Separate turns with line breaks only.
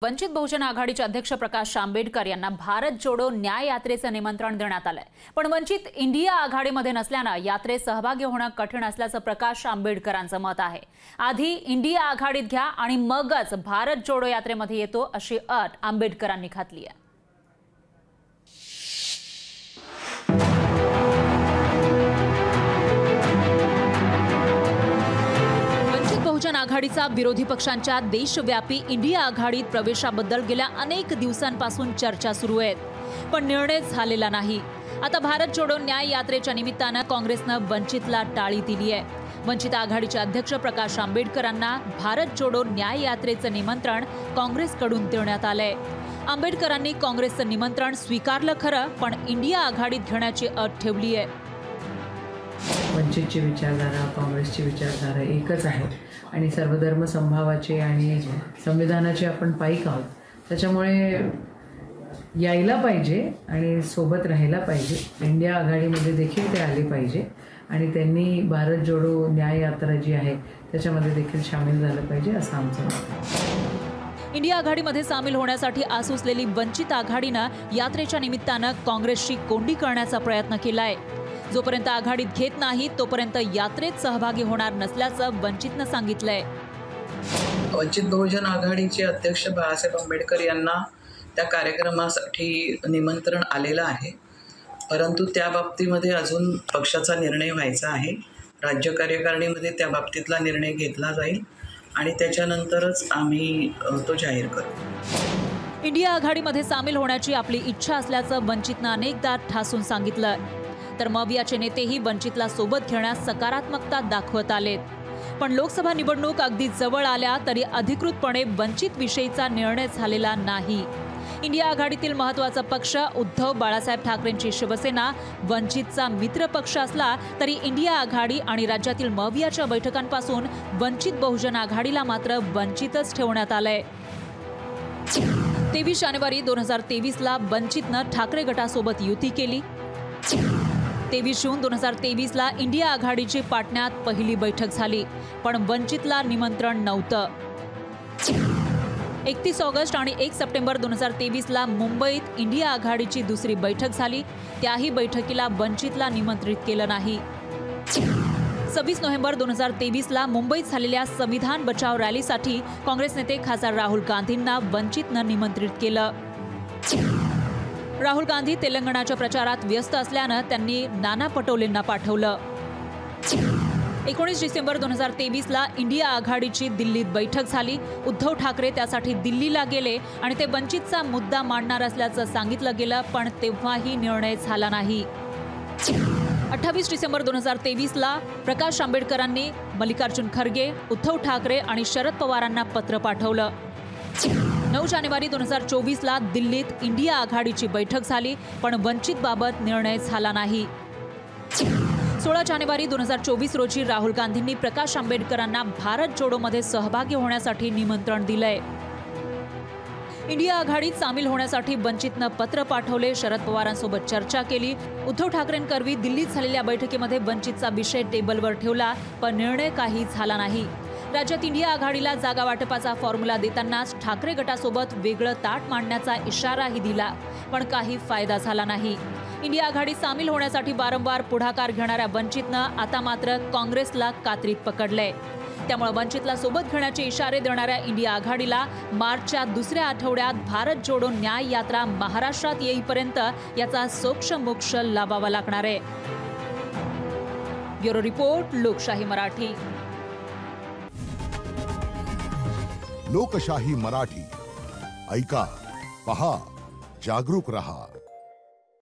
वंचित बहुजन आघाडीचे अध्यक्ष प्रकाश आंबेडकर यांना भारत जोडो न्याय यात्रेचं निमंत्रण देण्यात आलंय। पण वंचित इंडिया आघाडीमध्ये नसल्याने यात्रेत सहभागी होणं कठीण असल्याचं प्रकाश आंबेडकरांचं मत आहे। आधी इंडिया आघाडीत घ्या आणि मगच भारत जोडो यात्रेमध्ये येतो अशी अट आंबेडकरांनी घातली आहे। बहुजन आघाडीचा विरोधी पक्षांच्या देशव्यापी इंडिया आघाडीत प्रवेशाबद्दल गेल्या अनेक दिवसांपासून चर्चा सुरू आहेत, पण निर्णय झालेला नाही। आता भारत जोडो न्याय यात्रेच्या निमित्ताने काँग्रेसने वंचितला टाळी दिली आहे। वंचित आघाडीचे अध्यक्ष प्रकाश आंबेडकरांना भारत जोडो न्याय यात्रेचं निमंत्रण काँग्रेसकडून देण्यात आलंय। आंबेडकरांनी काँग्रेसचं निमंत्रण स्वीकारलं खरं, पण इंडिया आघाडीत घेण्याची अट ठेवली आहे।
वंचितची विचारधारा काँग्रेसची विचारधारा एकच आहे आणि सर्वधर्म समभावाचे आणि संविधानाचे आपण पाईक आहोत। त्याच्यामुळे यायला पाहिजे आणि सोबत राहायला पाहिजे। इंडिया आघाडीमध्ये देखील ते आले पाहिजे आणि त्यांनी भारत जोडो न्याय यात्रा जी आहे त्याच्यामध्ये देखील सामील झालं पाहिजे असं आमचं मत आहे।
इंडिया आघाडीमध्ये सामील होण्यासाठी आसूसलेली वंचित आघाडीनं यात्रेच्या निमित्तानं काँग्रेसची कोंडी करण्याचा प्रयत्न केलाय। जोपर्यंत आघाडीत घेत नाही तोपर्यंत यात्रेत सहभागी होणार नसल्याचं वंचितनं सांगितलंय।
वंचित बहुजन आघाडीचे अध्यक्ष बाळासाहेब आंबेडकर यांना त्या कार्यक्रमासाठी निमंत्रण आलेलं आहे, परंतु त्या बाबतीमध्ये अजून पक्षाचा निर्णय व्हायचा आहे। राज्य कार्यकारिणीमध्ये त्या बाबतीतला निर्णय घेतला जाईल आणि त्याच्यानंतरच आम्ही तो जाहीर करू।
इंडिया आघाडीमध्ये सामील होण्याची आपली इच्छा असल्याचं वंचितनं अनेकदा ठासून सांगितलं, तर मवियाचे नेतेही वंचितला सोबत घेण्यास सकारात्मकता दाखवत आलेत। पण लोकसभा निवडणूक अगदी जवळ आल्या तरी अधिकृतपणे वंचित विषयीचा निर्णय झालेला नाही। इंडिया आघाडीतील महत्त्वाचा पक्ष उद्धव बाळासाहेब ठाकरेंची शिवसेना वंचितचा मित्र पक्ष असला तरी इंडिया आघाडी आणि राज्यातील मवियाच्या बैठकांपासून वंचित बहुजन आघाडीला मात्र वंचितच ठेवण्यात आलंय। 23 जानेवारी 2023 ला वंचितनं ठाकरे गटासोबत युती केली। 23 जून 2023 ला इंडिया आघाडीची पाटण्यात पहिली बैठक झाली, पण वंचितला निमंत्रण नव्हतं। 31 ऑगस्ट आणि 1 सप्टेंबर 2023 ला मुंबईत इंडिया आघाडीची दुसरी बैठक झाली, त्याही बैठकीला वंचितला निमंत्रित केलं नाही। 26 नोव्हेंबर 2023 ला मुंबईत झालेल्या संविधान बचाव रॅलीसाठी काँग्रेस नेते खासदार राहुल गांधींना वंचितनं निमंत्रित केलं। राहुल गांधी तेलंगणाच्या प्रचारात व्यस्त असल्यानं त्यांनी नाना पटोलेंना पाठवलं। 19 डिसेंबर 2023 ला इंडिया आघाडीची दिल्लीत बैठक झाली। उद्धव ठाकरे त्यासाठी दिल्लीला गेले आणि ते वंचितचा मुद्दा मांडणार असल्याचं सांगितलं गेलं, पण तेव्हाही निर्णय झाला नाही। 28 डिसेंबर 2023 ला प्रकाश आंबेडकरांनी मल्लिकार्जुन खरगे, उद्धव ठाकरे आणि शरद पवारांना पत्र पाठवलं। 9 जानेवारी 2024 ला दिल्लीत इंडिया आघाडीची बैठक झाली, पण वंचितबाबत निर्णय झाला नाही। 16 जानेवारी 2024 रोजी राहुल गांधींनी प्रकाश आंबेडकरांना भारत जोडोमध्ये सहभागी होण्यासाठी निमंत्रण दिलंय। इंडिया आघाडीत सामील होण्यासाठी वंचितनं पत्र पाठवले, शरद पवारांसोबत चर्चा केली। उद्धव ठाकरेंकरवी दिल्लीत झालेल्या बैठकीमध्ये वंचितचा विषय टेबलवर ठेवला, पण निर्णय काही झाला नाही। राज्यात इंडिया आघाडीला जागा वाटपाचा फॉर्म्युला देतानाच ठाकरे गटासोबत वेगळं ताट मांडण्याचा इशाराही दिला, पण काही फायदा झाला नाही। इंडिया आघाडीत सामील होण्यासाठी वारंवार पुढाकार घेणाऱ्या वंचितनं आता मात्र काँग्रेसला कात्रीत पकडलंय। त्यामुळे वंचितला सोबत घेण्याचे इशारे देणाऱ्या इंडिया आघाडीला मार्चच्या दुसऱ्या आठवड्यात भारत जोडो न्याय यात्रा महाराष्ट्रात येईपर्यंत याचा सोक्षमोक्ष लावावा लागणार आहे। ब्युरो रिपोर्ट, लोकशाही मराठी।
लोकशाही मराठी ऐका, पहा, जागरूक रहा।